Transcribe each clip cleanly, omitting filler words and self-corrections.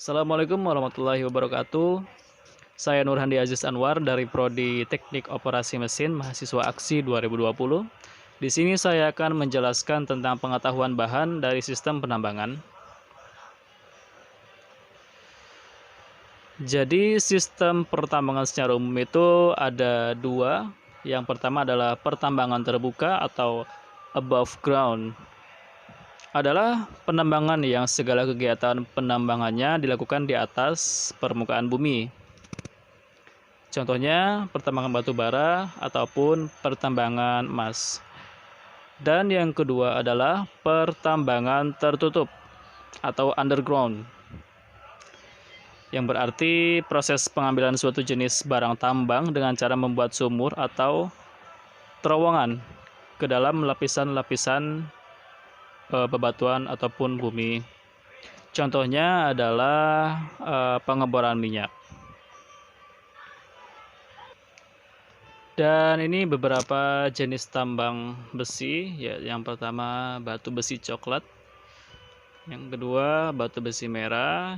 Assalamualaikum warahmatullahi wabarakatuh. Saya Nurhandi Aziz Anwar dari Prodi Teknik Operasi Mesin Mahasiswa Aksi 2020. Di sini saya akan menjelaskan tentang pengetahuan bahan dari sistem penambangan. Jadi sistem pertambangan secara umum itu ada dua. Yang pertama adalah pertambangan terbuka atau above ground. Adalah penambangan yang segala kegiatan penambangannya dilakukan di atas permukaan bumi. Contohnya pertambangan batu bara ataupun pertambangan emas. Dan yang kedua adalah pertambangan tertutup atau underground. Yang berarti proses pengambilan suatu jenis barang tambang dengan cara membuat sumur atau terowongan ke dalam lapisan-lapisan bebatuan ataupun bumi. Contohnya adalah pengeboran minyak. Dan ini beberapa jenis tambang besi, ya. Yang pertama batu besi coklat, yang kedua batu besi merah,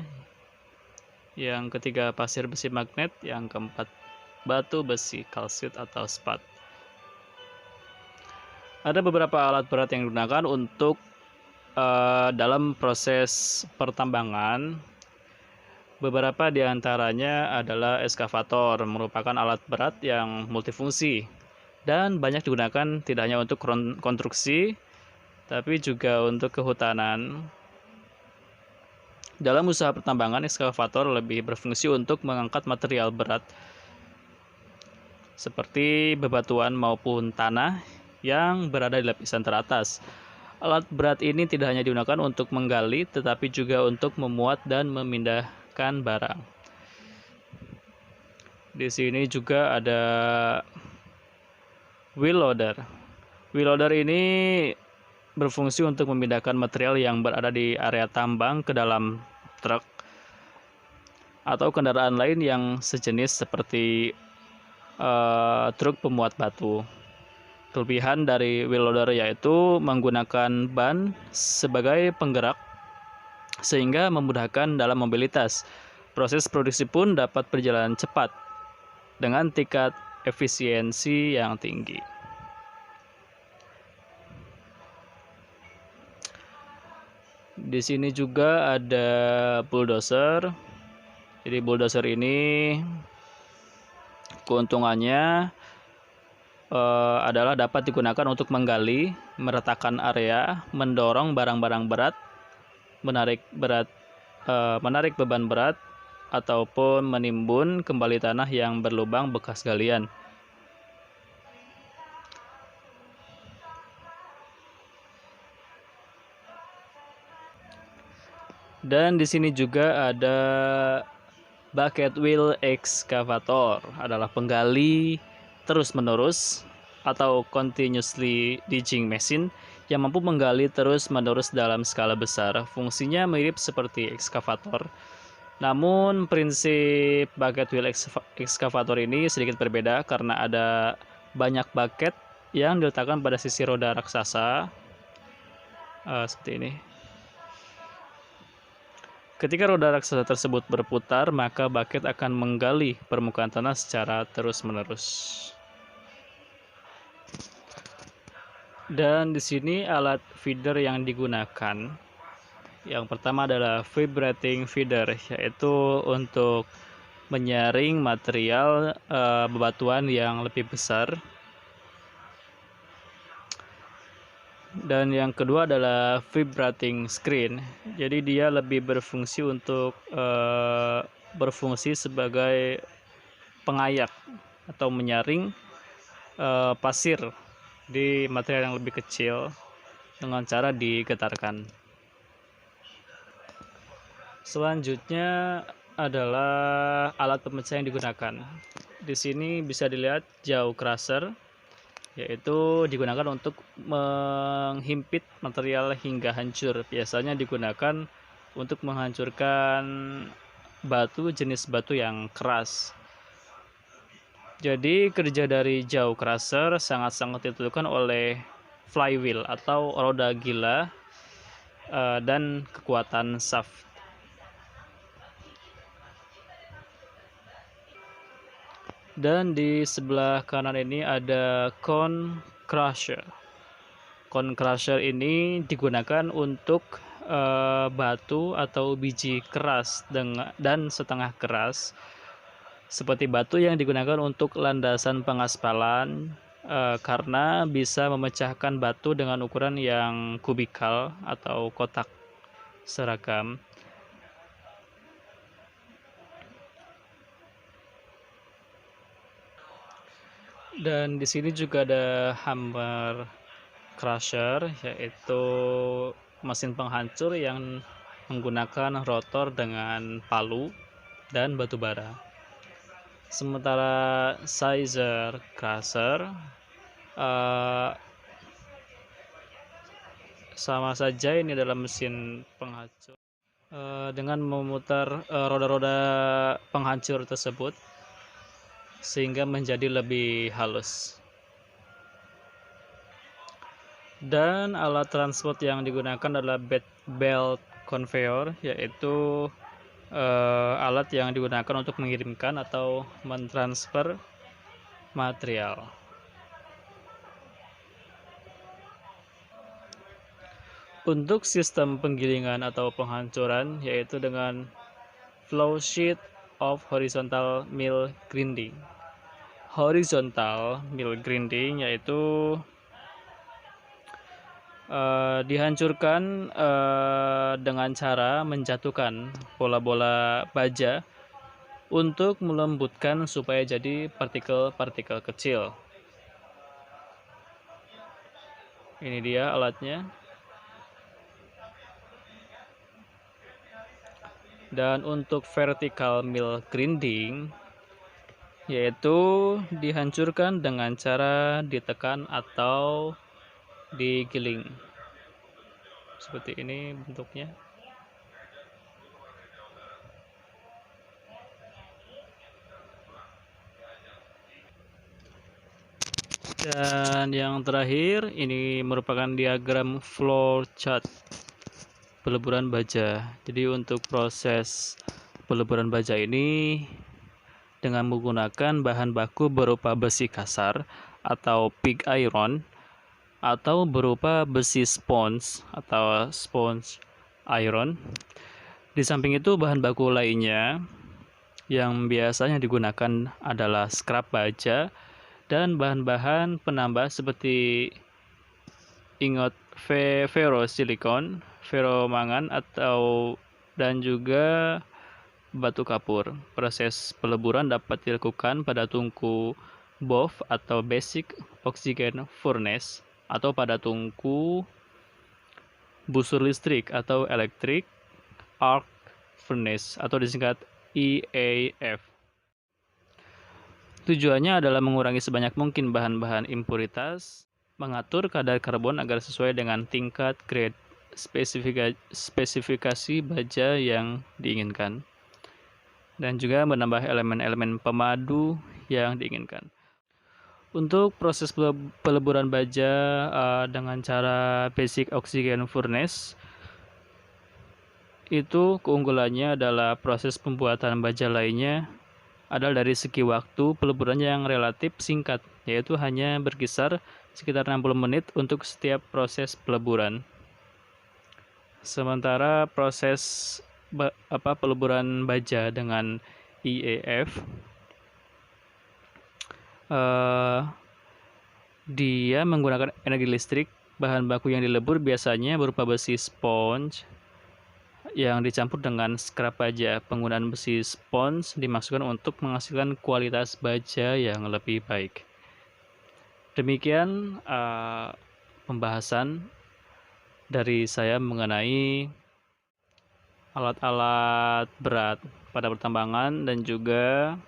yang ketiga pasir besi magnet, yang keempat batu besi kalsit atau spat. Ada beberapa alat berat yang digunakan untuk dalam proses pertambangan. Beberapa di antaranya adalah eskavator, merupakan alat berat yang multifungsi dan banyak digunakan tidak hanya untuk konstruksi, tapi juga untuk kehutanan. Dalam usaha pertambangan, eskavator lebih berfungsi untuk mengangkat material berat seperti bebatuan maupun tanah yang berada di lapisan teratas. Alat berat ini tidak hanya digunakan untuk menggali, tetapi juga untuk memuat dan memindahkan barang. Di sini juga ada wheel loader. Wheel loader ini berfungsi untuk memindahkan material yang berada di area tambang ke dalam truk atau kendaraan lain yang sejenis seperti truk pemuat batu. Kelebihan dari wheel loader yaitu menggunakan ban sebagai penggerak sehingga memudahkan dalam mobilitas. Proses produksi pun dapat berjalan cepat dengan tingkat efisiensi yang tinggi. Di sini juga ada bulldozer. Jadi bulldozer ini keuntungannya adalah dapat digunakan untuk menggali, meratakan area, mendorong barang-barang berat, menarik beban berat, ataupun menimbun kembali tanah yang berlubang bekas galian. Dan di sini juga ada bucket wheel excavator, adalah penggali terus-menerus atau continuously digging machine yang mampu menggali terus-menerus dalam skala besar. Fungsinya mirip seperti ekskavator, namun prinsip bucket wheel excavator ini sedikit berbeda karena ada banyak bucket yang diletakkan pada sisi roda raksasa seperti ini. Ketika roda raksasa tersebut berputar, maka bucket akan menggali permukaan tanah secara terus-menerus. Dan di sini alat feeder yang digunakan. Yang pertama adalah vibrating feeder, yaitu untuk menyaring material bebatuan yang lebih besar. Dan yang kedua adalah vibrating screen. Jadi dia lebih berfungsi untuk berfungsi sebagai pengayak atau menyaring pasir di material yang lebih kecil dengan cara digetarkan. Selanjutnya adalah alat pemecah yang digunakan. Di sini bisa dilihat jaw crusher, yaitu digunakan untuk menghimpit material hingga hancur. Biasanya digunakan untuk menghancurkan jenis batu yang keras. Jadi kerja dari jaw crusher sangat-sangat ditentukan oleh flywheel atau roda gila dan kekuatan shaft. Dan di sebelah kanan ini ada cone crusher. Cone crusher ini digunakan untuk batu atau biji keras dan setengah keras, seperti batu yang digunakan untuk landasan pengaspalan, karena bisa memecahkan batu dengan ukuran yang kubikal atau kotak seragam. Dan di sini juga ada hammer crusher, yaitu mesin penghancur yang menggunakan rotor dengan palu dan batu bara. Sementara scissor crusher sama saja, ini adalah mesin penghancur dengan memutar roda-roda penghancur tersebut sehingga menjadi lebih halus. Dan alat transport yang digunakan adalah belt conveyor, yaitu alat yang digunakan untuk mengirimkan atau mentransfer material. Untuk sistem penggilingan atau penghancuran, yaitu dengan flow sheet of horizontal mill grinding. Horizontal mill grinding yaitu dihancurkan dengan cara menjatuhkan bola-bola baja untuk melembutkan supaya jadi partikel-partikel kecil. Ini dia alatnya. Dan untuk vertical mill grinding yaitu dihancurkan dengan cara ditekan atau digiling. Seperti ini bentuknya. Dan yang terakhir, ini merupakan diagram flow chart peleburan baja. Jadi untuk proses peleburan baja ini dengan menggunakan bahan baku berupa besi kasar atau pig iron, atau berupa besi sponge atau sponge iron. Di samping itu bahan baku lainnya yang biasanya digunakan adalah scrap baja dan bahan-bahan penambah seperti ingot ferrosilikon, ferromangan dan juga batu kapur. Proses peleburan dapat dilakukan pada tungku BOF atau Basic Oxygen Furnace, atau pada tungku busur listrik atau Electric Arc Furnace atau disingkat EAF. Tujuannya adalah mengurangi sebanyak mungkin bahan-bahan impuritas, mengatur kadar karbon agar sesuai dengan tingkat grade spesifikasi baja yang diinginkan, dan juga menambah elemen-elemen pemadu yang diinginkan. Untuk proses peleburan baja dengan cara Basic Oxygen Furnace, itu keunggulannya adalah proses pembuatan baja lainnya adalah dari segi waktu peleburan yang relatif singkat, yaitu hanya berkisar sekitar 60 menit untuk setiap proses peleburan. Sementara proses peleburan baja dengan EAF, dia menggunakan energi listrik. Bahan baku yang dilebur biasanya berupa besi sponge yang dicampur dengan scrap baja. Penggunaan besi sponge dimaksudkan untuk menghasilkan kualitas baja yang lebih baik. Demikian pembahasan dari saya mengenai alat-alat berat pada pertambangan dan juga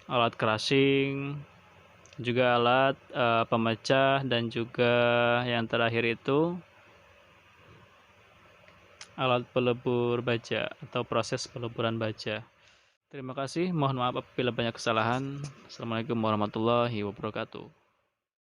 alat crushing, juga alat pemecah, dan juga yang terakhir itu alat pelebur baja atau proses peleburan baja. Terima kasih, mohon maaf apabila banyak kesalahan. Assalamualaikum warahmatullahi wabarakatuh.